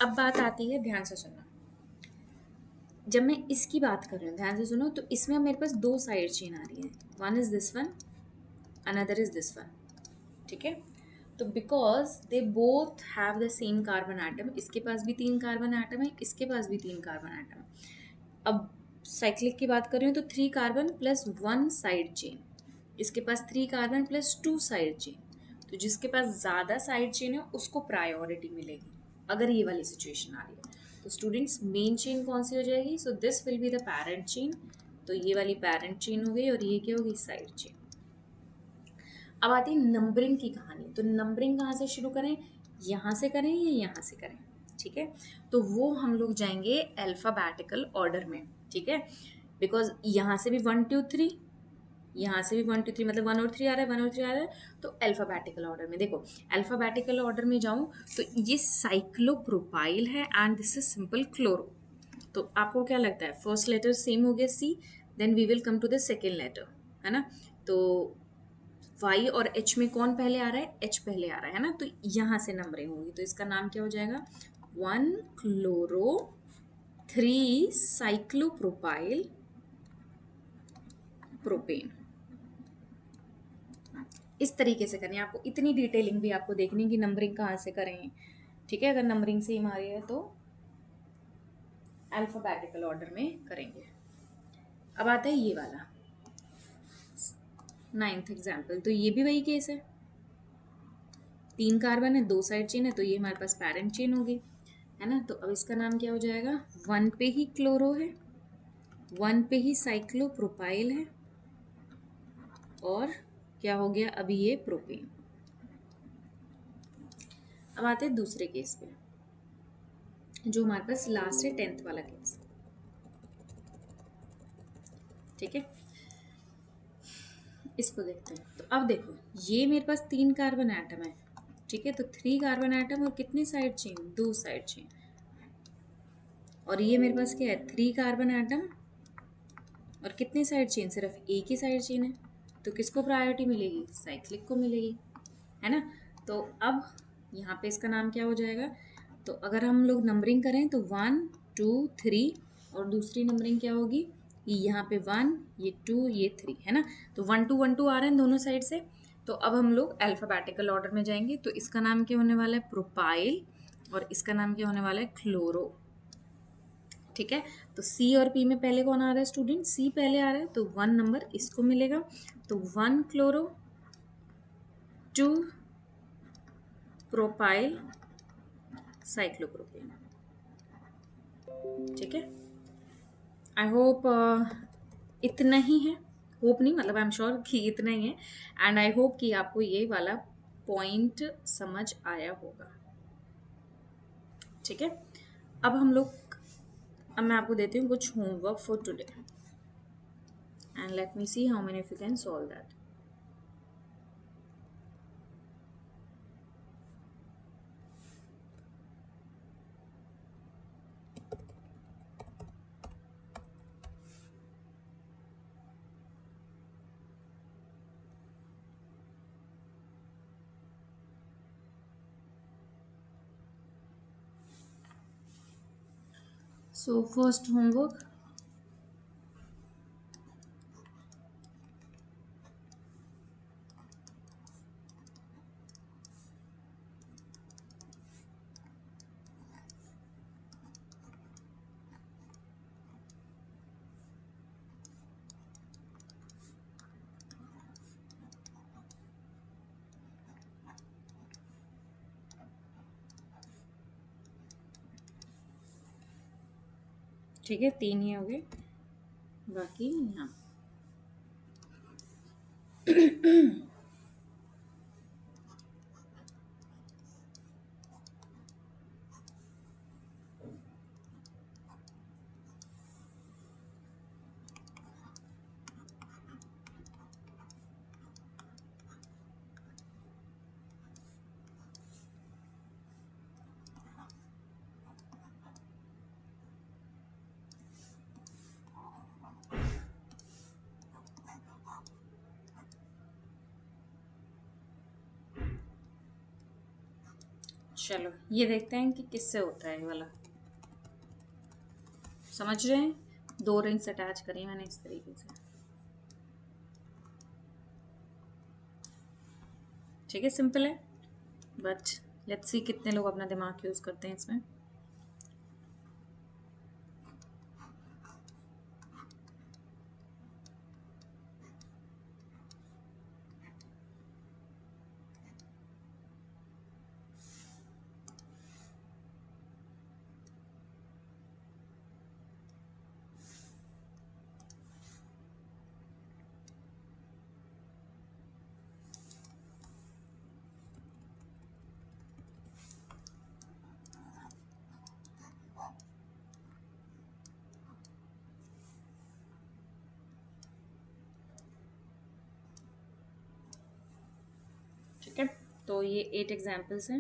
अब बात आती है, ध्यान से सुनो, जब मैं इसकी बात कर रही हूँ ध्यान से सुनो, तो इसमें मेरे पास 2 साइड चेन आ रही है, one is this one, another is this one, ठीक है। तो because they both have the same carbon atom, इसके पास भी 3 कार्बन आइटम है, इसके पास भी 3 कार्बन आइटम है। अब साइक्लिक की बात कर रही हूँ तो 3 कार्बन प्लस 1 साइड चेन, इसके पास 3 कार्बन प्लस 2 साइड चेन, तो जिसके पास ज़्यादा साइड चेन है उसको प्रायोरिटी मिलेगी अगर ये वाली सिचुएशन आ रही है। तो स्टूडेंट्स मेन चेन कौन सी हो जाएगी, सो this will be the parent chain, तो ये वाली पैरेंट चेन हो गई और ये क्या होगी, साइड चेन। अब आती है नंबरिंग की कहानी। तो नंबरिंग कहाँ से शुरू करें, यहाँ से करें या यहाँ से करें, ठीक है। तो वो हम लोग जाएंगे अल्फाबेटिकल ऑर्डर में, ठीक है। बिकॉज यहाँ से भी 1 2 3, यहाँ से भी 1 2 3, मतलब 1 और 3 आ रहा है, 1 और 3 आ रहा है, तो अल्फाबेटिकल ऑर्डर में। देखो अल्फाबेटिकल ऑर्डर में जाऊँ तो ये साइक्लोप्रोपाइल है and this is simple chloro. तो आपको क्या लगता है, फर्स्ट लेटर सेम हो गया C, then we will come to the second letter, है ना। तो Y और H में कौन पहले आ रहा है, H पहले आ रहा है ना, तो यहाँ से नंबरिंग होगी। तो इसका नाम क्या हो जाएगा, 1 क्लोरो 3 साइक्लोप्रोपाइल प्रोपेन। इस तरीके से करें, आपको इतनी डिटेलिंग भी आपको देखनी कि नंबरिंग कहाँ से करें, ठीक है। अगर नंबरिंग सेम आ रही है तो अल्फाबेटिकल ऑर्डर में करेंगे। अब आता है ये वाला 9th एग्जाम्पल। तो ये भी वही केस है, 3 कार्बन है, 2 साइड चेन है, तो ये हमारे पास पैरेंट चेन होगी, है ना। तो अब इसका नाम क्या हो जाएगा, 1 पे ही क्लोरो है, 1 पे ही साइक्लोप्रोपाइल है, और क्या हो गया अभी ये प्रोपेन। अब आते हैं दूसरे केस पे, जो हमारे पास लास्ट है 10th वाला केस, ठीक है। इसको देखते हैं। तो अब देखो ये मेरे पास 3 कार्बन एटम है, ठीक है। तो 3 कार्बन एटम और कितनी साइड चेन, 2 साइड चेन, और ये मेरे पास क्या है, 3 कार्बन एटम और कितनी साइड चेन, सिर्फ एक ही साइड चेन है, तो किसको प्रायोरिटी मिलेगी, साइक्लिक को मिलेगी, है ना। तो अब यहाँ पे इसका नाम क्या हो जाएगा, तो अगर हम लोग नंबरिंग करें तो 1 2 3, और दूसरी नंबरिंग क्या होगी, ये यहाँ पे 1, ये 2, ये 3, है ना। तो 1 2 1 2 आ रहे हैं दोनों साइड से। तो अब हम लोग अल्फाबेटिकल ऑर्डर में जाएंगे, तो इसका नाम क्या होने वाला है, प्रोपाइल, और इसका नाम क्या होने वाला है, क्लोरो, ठीक है। तो सी और पी में पहले कौन आ रहा है स्टूडेंट, सी पहले आ रहा है, तो 1 नंबर इसको मिलेगा। तो 1 क्लोरो 2 प्रोपाइल साइक्लोप्रोपेन, ठीक है। आई होप इतना ही है, होप नहीं, मतलब आई एम श्योर कि इतना ही है। एंड आई होप कि आपको ये वाला पॉइंट समझ आया होगा। ठीक है, अब हम लोग, अब मैं आपको देती हूँ कुछ homework for today and let me see how many of you can solve that. So first homework, ठीक है 3 ही हो गए, बाकी यहाँ। चलो ये देखते हैं कि किससे होता है ये वाला। समझ रहे हैं, 2 रिंग्स अटैच करी मैंने इस तरीके से। ठीक है, सिंपल है, बट लेट्स सी कितने लोग अपना दिमाग यूज करते हैं इसमें। ठीक है, तो ये 8 एग्जाम्पल्स हैं।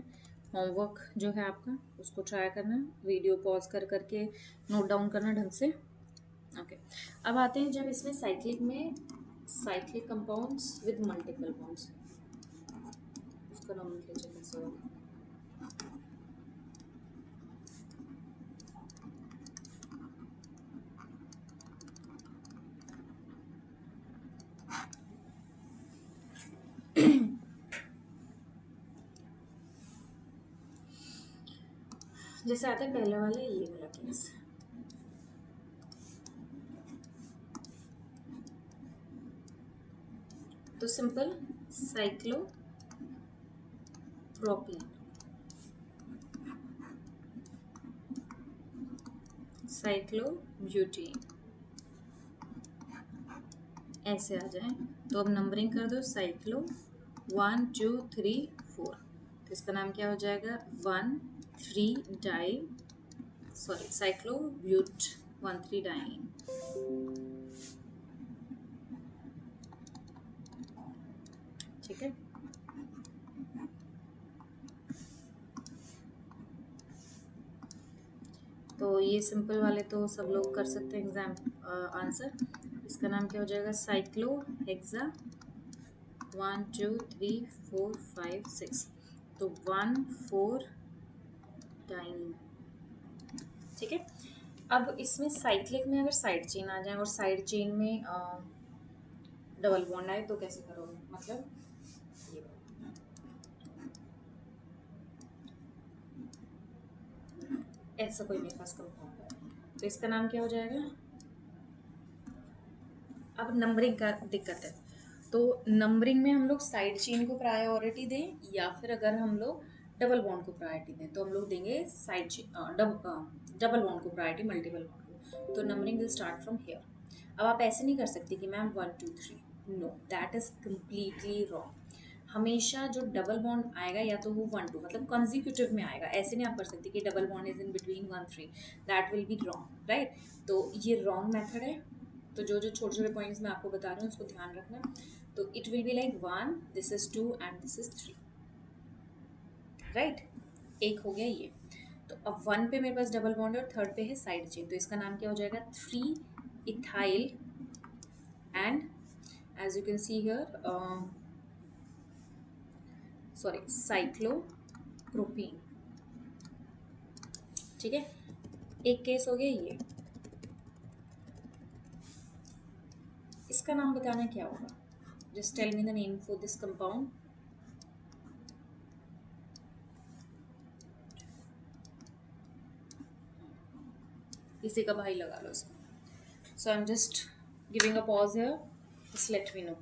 होमवर्क जो है आपका उसको ट्राई करना, वीडियो पॉज कर करके नोट डाउन करना ढंग से। ओके, अब आते हैं जब इसमें साइक्लिक में cyclic compounds with multiple bonds, उसका नोमेनक्लेचर कैसे होगा। जैसे आता है पहले वाला ये वाला केस, तो सिंपल साइक्लोप्रोपीन, साइक्लोब्यूटीन ऐसे आ जाए, तो अब नंबरिंग कर दो, साइक्लो 1 2 3 4, तो इसका नाम क्या हो जाएगा 1,3 डाई, सॉरी साइक्लोब्यूट 1,3 डाइन। ठीक है, तो ये सिंपल वाले तो सब लोग कर सकते हैं एग्जाम आंसर। इसका नाम क्या हो जाएगा साइक्लो हेक्सा 1 2 3 4 5 6, तो 1,4 डाइन। ठीक है, अब इसमें साइक्लिक में अगर साइड चेन आ जाए और साइड चेन में डबल बॉन्ड आए तो कैसे करोगे, मतलब ये ऐसा कोई मेरे पास कंपाउंड है, तो इसका नाम क्या हो जाएगा। अब नंबरिंग का दिक्कत है, तो नंबरिंग में हम लोग साइड चेन को प्रायोरिटी दें या फिर अगर हम लोग डबल बॉन्ड को प्रायोरिटी दें, तो हम लोग देंगे साइड चेन डबल बॉन्ड को प्रायोरिटी मल्टीपल बॉन्ड को। तो numbering will start from here, अब आप ऐसे नहीं कर सकते कि ma'am 1 2 3, no, that is completely wrong. हमेशा जो डबल बॉन्ड आएगा या तो वो 1 2 मतलब कंजिक्यूटिव में आएगा, ऐसे नहीं आप कर सकते कि double bond is in between 1 3, that will be wrong, right. तो ये रॉन्ग मेथड है। तो जो जो छोटे छोटे पॉइंट्स मैं आपको बता रही हूँ उसको ध्यान रखना। तो it will be like 1, this is 2 and this is 3, right. एक हो गया ये। तो अब 1 पे मेरे पास डबल बॉन्ड है और थर्ड पे है साइड चेन, तो इसका नाम क्या हो जाएगा, 3 ethyl and as you can see here sorry cyclopropene। ठीक है, एक केस हो गया ये। इसका नाम बताना क्या होगा, just tell me the name for this compound. इसी का भाई लगा लो इसमें। So I am just giving a pause here, just let me know.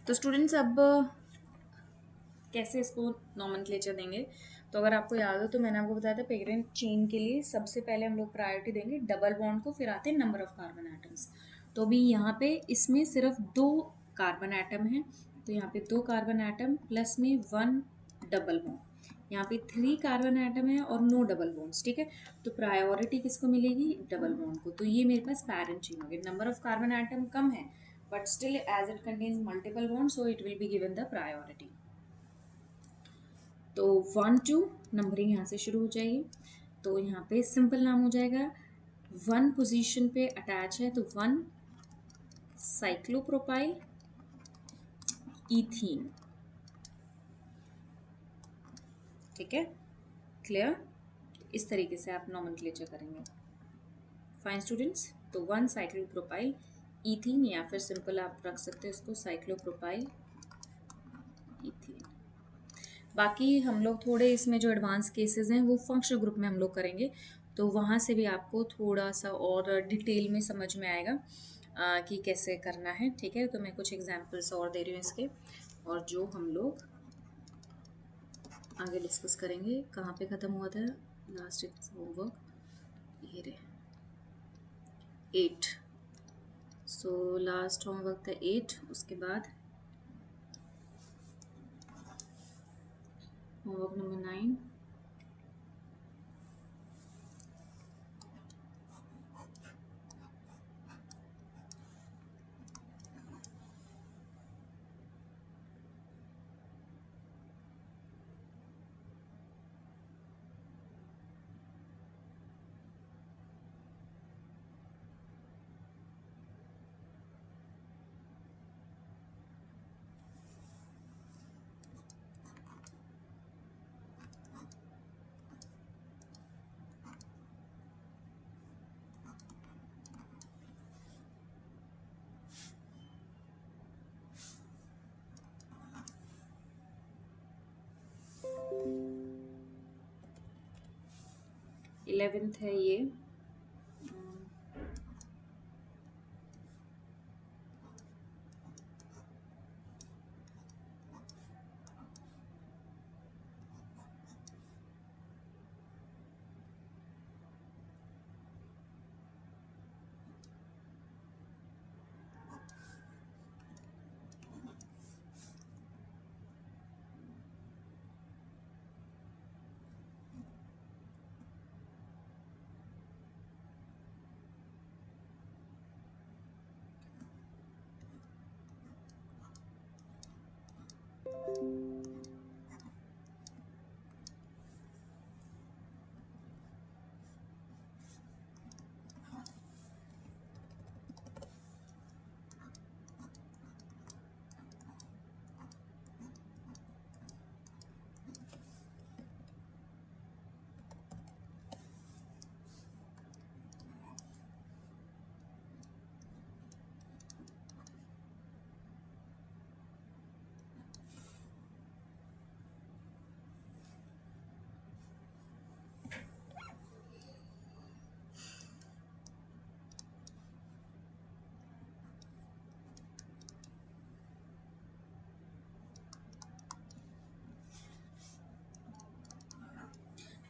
तो स्टूडेंट्स अब कैसे इसको नॉमेनक्लेचर देंगे। तो अगर आपको याद हो तो मैंने आपको बताया था पेरेंट चेन के लिए सबसे पहले हम लोग प्रायोरिटी देंगे डबल बॉन्ड को, फिर आते हैं नंबर ऑफ कार्बन एटम्स। तो अभी यहाँ पे इसमें सिर्फ 2 कार्बन एटम है, तो यहाँ पे 2 कार्बन एटम प्लस में 1 डबल बॉन्ड। यहाँ पे 3 कार्बन एटम है और नो डबल बॉन्ड्स, ठीक है। तो प्रायोरिटी किसको मिलेगी, डबल बॉन्ड को। तो ये मेरे पास पैरेंट चेन हो गई। नंबर ऑफ कार्बन एटम कम है but still as it contains multiple bond, so it will be given the priority. तो 1 2 नंबरिंग यहाँ से शुरू हो जाएगी। तो यहाँ पे सिंपल नाम हो जाएगा, 1 पोजीशन पे अटैच है तो 1 साइक्लोप्रोपाइल इथीन, ठीक है, क्लियर। इस तरीके से आप नॉमेनक्लेचर करेंगे। फाइन स्टूडेंट्स, तो 1 साइक्लोप्रोपाइल इथीन, या फिर सिंपल आप रख सकते हैं इसको साइक्लोप्रोपाइल इथीन। बाकी हम लोग थोड़े इसमें जो एडवांस केसेस हैं वो फंक्शनल ग्रुप में हम लोग करेंगे, तो वहाँ से भी आपको थोड़ा सा और डिटेल में समझ में आएगा कि कैसे करना है, ठीक है। तो मैं कुछ एग्जांपल्स और दे रही हूँ इसके, और जो हम लोग आगे डिस्कस करेंगे। कहाँ पे ख़त्म हुआ था लास्ट होमवर्क, ये रहे 8। सो लास्ट होमवर्क था 8, उसके बाद होमवर्क नंबर 9। इलेवेंथ है ये।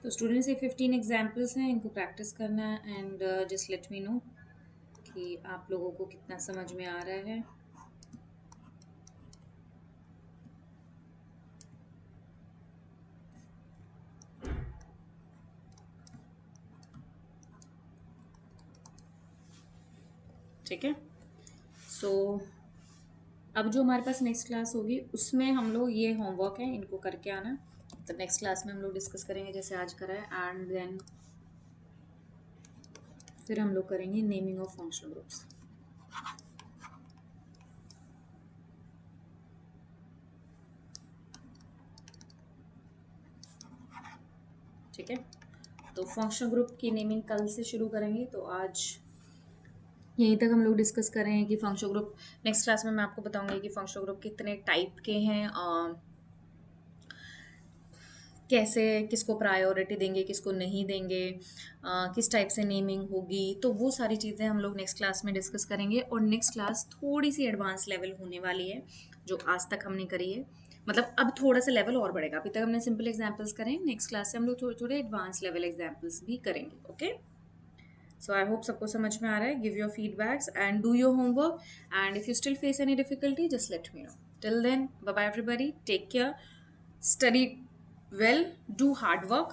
तो स्टूडेंट्स ये 15 एग्जाम्पल्स हैं, इनको प्रैक्टिस करना है and just let me no कि आप लोगों को कितना समझ में आ रहा है। ठीक है, सो अब जो हमारे पास नेक्स्ट क्लास होगी उसमें हम लोग ये होमवर्क है, इनको करके आना। तो नेक्स्ट क्लास में हम लोग डिस्कस करेंगे जैसे आज करा है, एंड देन फिर हम लोग करेंगे नेमिंग ऑफ फंक्शनल ग्रुप्स। ठीक है, तो फंक्शनल ग्रुप की नेमिंग कल से शुरू करेंगे। तो आज यहीं तक हम लोग डिस्कस कर रहे हैं कि फंक्शनल ग्रुप, नेक्स्ट क्लास में मैं आपको बताऊंगी कि फंक्शनल ग्रुप कितने टाइप के हैं, कैसे किसको प्रायोरिटी देंगे किसको नहीं देंगे, किस टाइप से नेमिंग होगी, तो वो सारी चीज़ें हम लोग नेक्स्ट क्लास में डिस्कस करेंगे। और नेक्स्ट क्लास थोड़ी सी एडवांस लेवल होने वाली है जो आज तक हमने करी है, मतलब अब थोड़ा सा लेवल और बढ़ेगा। अभी तक हमने सिंपल एग्जाम्पल्स करें, नेक्स्ट क्लास से हम लोग थोड़े थोड़े एडवांस लेवल एग्जाम्पल्स भी करेंगे। ओके, सो आई होप सबको समझ में आ रहा है। Give your feedbacks and do your homework, and if you still face any difficulty just let me know. Till then, bye bye everybody, take care, study well, do hard work,